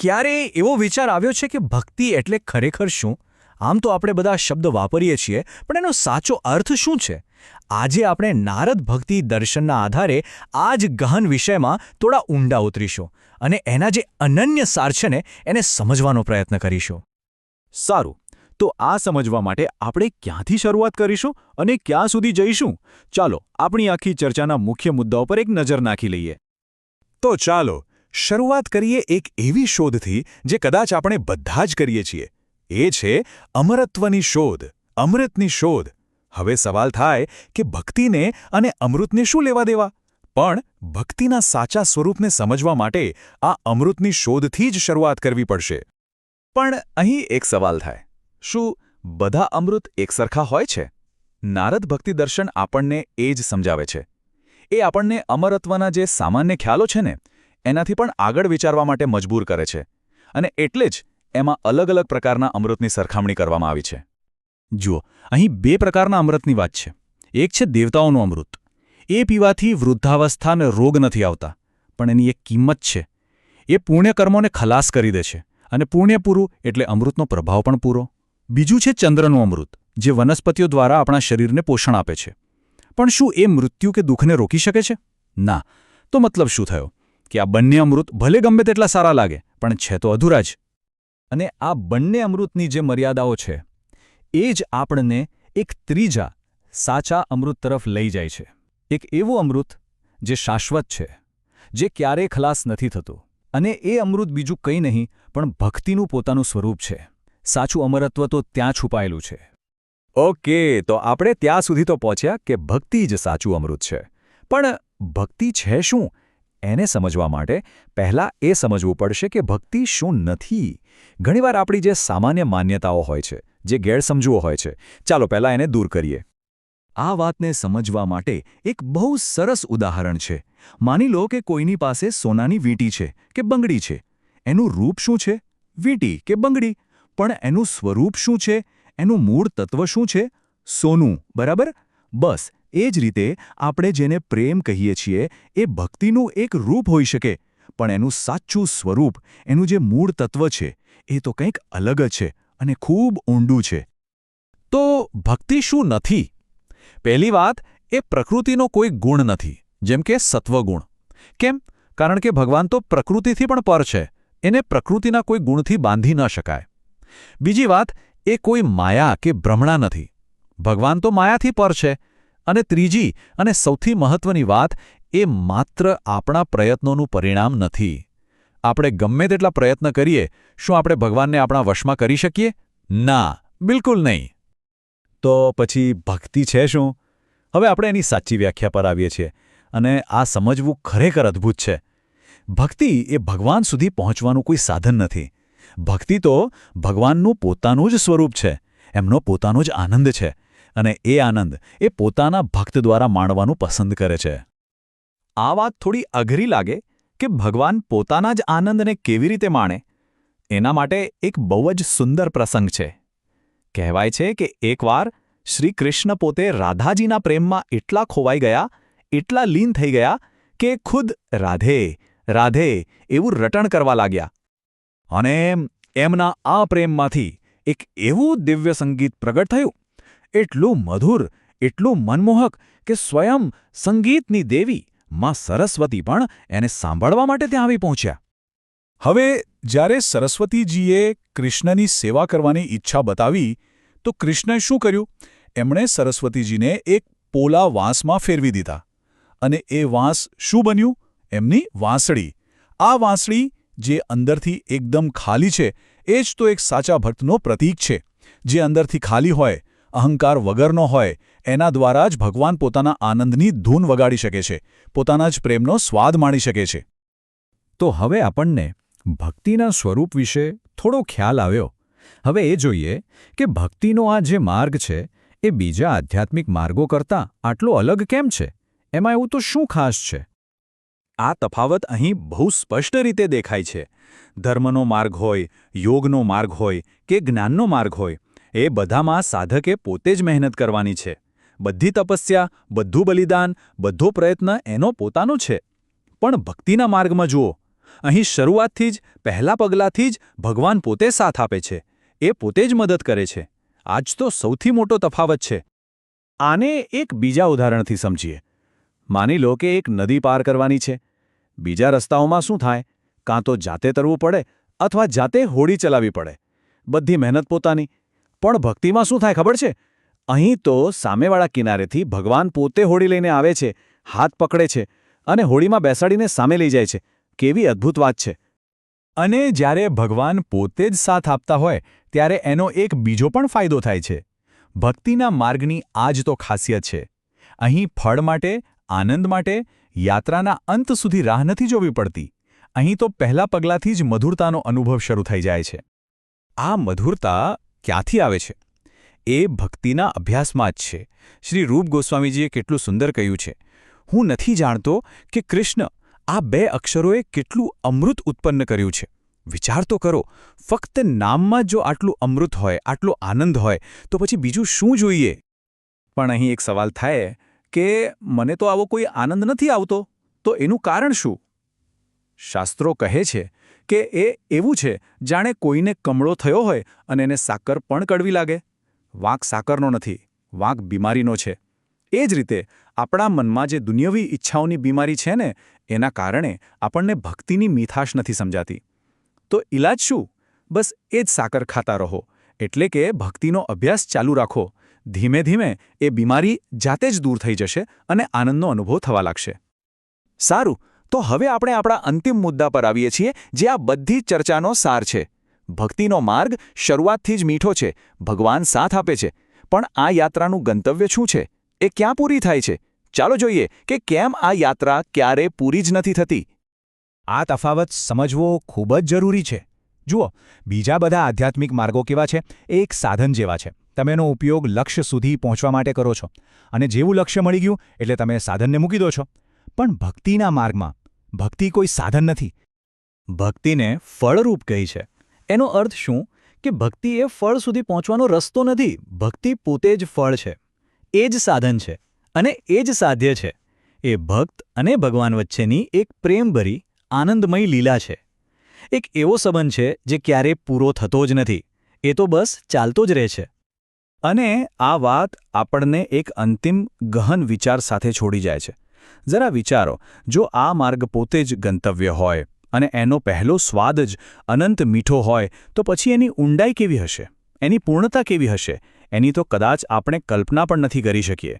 ક્યારે એવો વિચાર આવ્યો છે કે ભક્તિ એટલે ખરેખર શું? આમ તો આપણે બધા શબ્દ વાપરીએ છીએ, પણ એનો સાચો અર્થ શું છે? આજે આપણે નારદ ભક્તિ દર્શનના આધારે આ જ ગહન વિષયમાં થોડા ઊંડા ઉતરીશું અને એના જે અનન્ય સાર છે ને એને સમજવાનો પ્રયત્ન કરીશું. સારું, તો આ સમજવા માટે આપણે ક્યાંથી શરૂઆત કરીશું અને ક્યાં સુધી જઈશું? ચાલો આપણી આખી ચર્ચાના મુખ્ય મુદ્દાઓ પર એક નજર નાખી લઈએ. તો ચાલો શરૂઆત કરીએ એક એવી શોધથી જે કદાચ આપણે બધા જ કરીએ છીએ. એ છે અમરત્વની શોધ, અમૃતની શોધ. હવે સવાલ થાય કે ભક્તિને અને અમૃતને શું લેવા દેવા? પણ ભક્તિના સાચા સ્વરૂપને સમજવા માટે આ અમૃતની શોધથી જ શરૂઆત કરવી પડશે. પણ અહીં એક સવાલ થાય, શું બધા અમૃત એકસરખા હોય છે? નારદ ભક્તિ દર્શન આપણને એ જ સમજાવે છે. એ આપણને અમરત્વના જે સામાન્ય ખ્યાલો છે ને એનાથી પણ આગળ વિચારવા માટે મજબૂર કરે છે, અને એટલે જ એમાં અલગ અલગ પ્રકારના અમૃતની સરખામણી કરવામાં આવી છે. જુઓ, અહીં બે પ્રકારના અમૃતની વાત છે. એક છે દેવતાઓનું અમૃત. એ પીવાથી વૃદ્ધાવસ્થા અને રોગ નથી આવતા, પણ એની એક કિંમત છે. એ પુણ્યકર્મોને ખલાસ કરી દે છે, અને પુણ્ય પૂરું એટલે અમૃતનો પ્રભાવ પણ પૂરો. બીજું છે ચંદ્રનું અમૃત, જે વનસ્પતિઓ દ્વારા આપણા શરીરને પોષણ આપે છે. પણ શું એ મૃત્યુ કે દુઃખને રોકી શકે છે? ના. તો મતલબ શું થયો? કે આ બંને અમૃત ભલે ગમે તેટલા સારા લાગે, પણ છે તો અધૂરા જ. અને આ બંને અમૃતની જે મર્યાદાઓ છે એ જ આપણને એક ત્રીજા સાચા અમૃત તરફ લઈ જાય છે. એક એવું અમૃત જે શાશ્વત છે, જે ક્યારેય ખલાસ નથી થતું. અને એ અમૃત બીજું કંઈ નહીં પણ ભક્તિનું પોતાનું સ્વરૂપ છે. સાચું અમરત્વ તો ત્યાં છુપાયેલું છે. ઓકે, તો આપણે ત્યાં સુધી તો પહોંચ્યા કે ભક્તિ જ સાચું અમૃત છે. પણ ભક્તિ છે શું? એને સમજવા માટે પહેલાં એ સમજવું પડશે કે ભક્તિ શું નથી. ઘણીવાર આપણી જે સામાન્ય માન્યતાઓ હોય છે, જે ગેરસમજુઓ હોય છે, ચાલો પહેલાં એને દૂર કરીએ. આ વાતને સમજવા માટે એક બહુ સરસ ઉદાહરણ છે. માની લો કે કોઈની પાસે સોનાની વીંટી છે કે બંગડી છે. એનું રૂપ શું છે? વીંટી કે બંગડી. પણ એનું સ્વરૂપ શું છે? એનું મૂળ તત્વ શું છે? સોનું, બરાબર? બસ એ જ રીતે આપણે જેને પ્રેમ કહીએ છીએ એ ભક્તિનું એક રૂપ હોઈ શકે, પણ એનું સાચું સ્વરૂપ, એનું જે મૂળ તત્વ છે એ તો કંઈક અલગ જ છે અને ખૂબ ઊંડું છે. તો ભક્તિ શું નથી? પહેલી વાત, એ પ્રકૃતિનો કોઈ ગુણ નથી, જેમ કે સત્વગુણ. કેમ? કારણ કે ભગવાન તો પ્રકૃતિથી પણ પર છે. એને પ્રકૃતિના કોઈ ગુણથી બાંધી ન શકાય. બીજી વાત, એ કોઈ માયા કે ભ્રમણા નથી. ભગવાન તો માયાથી પર છે. અને ત્રીજી અને સૌથી મહત્વની વાત, એ માત્ર આપણા પ્રયત્નોનું પરિણામ નથી. આપણે ગમે તેટલા પ્રયત્ન કરીએ, શું આપણે ભગવાનને આપણા વશમાં કરી શકીએ? ના, બિલકુલ નહીં. તો પછી ભક્તિ છે શું? હવે આપણે એની સાચી વ્યાખ્યા પર આવીએ છીએ, અને આ સમજવું ખરેખર અદ્ભુત છે. ભક્તિ એ ભગવાન સુધી પહોંચવાનું કોઈ સાધન નથી. ભક્તિ તો ભગવાનનું પોતાનું જ સ્વરૂપ છે, એમનો પોતાનો જ આનંદ છે. અને એ આનંદ એ પોતાના ભક્ત દ્વારા માણવાનું પસંદ કરે છે. આ વાત થોડી અઘરી લાગે કે ભગવાન પોતાના જ આનંદને કેવી રીતે માણે? એના માટે એક બહુ જ સુંદર પ્રસંગ છે. કહેવાય છે કે એકવાર શ્રી કૃષ્ણ પોતે રાધાજીના પ્રેમમાં એટલા ખોવાઈ ગયા, એટલા લીન થઈ ગયા કે ખુદ રાધે રાધે એવું રટણ કરવા લાગ્યા. અને એમના આ પ્રેમમાંથી એક એવું દિવ્ય સંગીત પ્રગટ થયું, એટલું મધુર, એટલું મનમોહક કે સ્વયં સંગીતની દેવી માં સરસ્વતી પણ એને સાંભળવા માટે ત્યાં આવી પહોંચ્યા. હવે જ્યારે સરસ્વતીજીએ કૃષ્ણની સેવા કરવાની ઈચ્છા બતાવી તો કૃષ્ણએ શું કર્યું? એમણે સરસ્વતીજીને એક પોલા વાંસમાં ફેરવી દીધા. અને એ વાંસ શું બન્યું? એમની વાંસળી. આ વાંસળી જે અંદરથી એકદમ ખાલી છે, એ જ તો એક સાચા ભક્તનો પ્રતીક છે. જે અંદરથી ખાલી હોય, અહંકાર વગરનો હોય, એના દ્વારા જ ભગવાન પોતાના આનંદની ધૂન વગાડી શકે છે, પોતાના જ પ્રેમનો સ્વાદ માણી શકે છે. તો હવે આપણને ભક્તિના સ્વરૂપ વિશે થોડો ખ્યાલ આવ્યો. હવે એ જોઈએ કે ભક્તિનો આ જે માર્ગ છે એ બીજા આધ્યાત્મિક માર્ગો કરતાં આટલો અલગ કેમ છે? એમાં એવું તો શું ખાસ છે? આ તફાવત અહીં બહુ સ્પષ્ટ રીતે દેખાય છે. ધર્મનો માર્ગ હોય, યોગનો માર્ગ હોય કે જ્ઞાનનો માર્ગ હોય, એ બધામાં સાધકે પોતે જ મહેનત કરવાની છે. બધી તપસ્યા, બધું બલિદાન, બધો પ્રયત્ન એનો પોતાનો છે. પણ ભક્તિના માર્ગમાં જુઓ, અહીં શરૂઆતથી જ પહેલા પગલાંથી જ ભગવાન પોતે સાથ આપે છે. એ પોતે જ મદદ કરે છે. આ જ તો સૌથી મોટો તફાવત છે. આને એક બીજા ઉદાહરણથી સમજીએ. માની લો કે એક નદી પાર કરવાની છે. બીજા રસ્તાઓમાં શું થાય? કાં તો જાતે તરવું પડે અથવા જાતે હોડી ચલાવવી પડે. બધી મહેનત પોતાની. પણ ભક્તિમાં શું થાય ખબર છે? અહીં તો સામેવાળા કિનારેથી ભગવાન પોતે હોડી લઈને આવે છે, હાથ પકડે છે અને હોડીમાં બેસાડીને સામે લઈ જાય છે. કેવી અદ્ભુત વાત છે! અને જ્યારે ભગવાન પોતે જ સાથ આપતા હોય ત્યારે એનો એક બીજો પણ ફાયદો થાય છે. ભક્તિના માર્ગની આ જ તો ખાસિયત છે. અહીં ફળ માટે, આનંદ માટે, યાત્રાના અંત સુધી રાહ નથી જોવી પડતી. અહીં તો પહેલા પગલાંથી જ મધુરતાનો અનુભવ શરૂ થઈ જાય છે. આ મધુરતા ક્યાંથી આવે છે? એ ભક્તિના અભ્યાસમાં જ છે. શ્રી રૂપ ગોસ્વામીજીએ કેટલું સુંદર કહ્યું છે, હું નથી જાણતો કે કૃષ્ણ આ 2 અક્ષરોએ કેટલું અમૃત ઉત્પન્ન કર્યું છે. વિચાર તો કરો, ફક્ત નામમાં જો આટલું અમૃત હોય, આટલો આનંદ હોય, તો પછી બીજું શું જોઈએ? પણ અહીં એક સવાલ થાય કે મને તો આવો કોઈ આનંદ નથી આવતો, તો એનું કારણ શું? શાસ્ત્રો કહે છે કે એ એવું છે જાણે કોઈને કમળો થયો હોય અને એને સાકર પણ કડવી લાગે. વાંક સાકરનો નથી, વાંક બીમારીનો છે. એ જ રીતે આપણા મનમાં જે દુનિયાવી ઈચ્છાઓની બીમારી છે ને, એના કારણે આપણને ભક્તિની મીઠાશ નથી સમજાતી. તો ઈલાજ શું? બસ એ જ સાકર ખાતા રહો. એટલે કે ભક્તિનો અભ્યાસ ચાલુ રાખો. ધીમે ધીમે એ બીમારી જાતે જ દૂર થઈ જશે અને આનંદનો અનુભવ થવા લાગશે. સારું, તો હવે આપણે આપણા અંતિમ મુદ્દા પર આવીએ છીએ, જે આ બધી ચર્ચાનો સાર છે. ભક્તિનો માર્ગ શરૂઆતથી જ મીઠો છે. ભગવાન સાથ આપે છે. પણ આ યાત્રાનું ગંતવ્ય શું છે? એ ક્યાં પૂરી થાય છે? ચાલો જોઈએ કે કેમ આ યાત્રા ક્યારે પૂરી જ નથી થતી. આ તફાવત સમજવો ખૂબ જ જરૂરી છે. જુઓ, બીજા બધા આધ્યાત્મિક માર્ગો કેવા છે? એ એક સાધન જેવા છે. તમે એનો ઉપયોગ લક્ષ્ય સુધી પહોંચવા માટે કરો છો. અને જેવું લક્ષ્ય મળી ગયું એટલે તમે સાધનને મૂકી દો છો. પણ ભક્તિના માર્ગમાં ભક્તિ કોઈ સાધન નથી. ભક્તિને ફળરૂપ કહી છે. એનો અર્થ શું? કે ભક્તિ એ ફળ સુધી પહોંચવાનો રસ્તો નથી. ભક્તિ પોતે જ ફળ છે. એ જ સાધન છે અને એ જ સાધ્ય છે. એ ભક્ત અને ભગવાન વચ્ચેની એક પ્રેમભરી, આનંદમય લીલા છે. એક એવો સંબંધ છે જે ક્યારેય પૂરો થતો જ નથી. એ તો બસ ચાલતો જ રહે છે. અને આ વાત આપણને એક અંતિમ ગહન વિચાર સાથે છોડી જાય છે. જરા વિચારો, જો આ માર્ગ પોતે જ ગંતવ્ય હોય અને એનો પહેલો સ્વાદ જ અનંત મીઠો હોય, તો પછી એની ઊંડાઈ કેવી હશે? એની પૂર્ણતા કેવી હશે? એની તો કદાચ આપણે કલ્પના પણ નથી કરી શકીએ.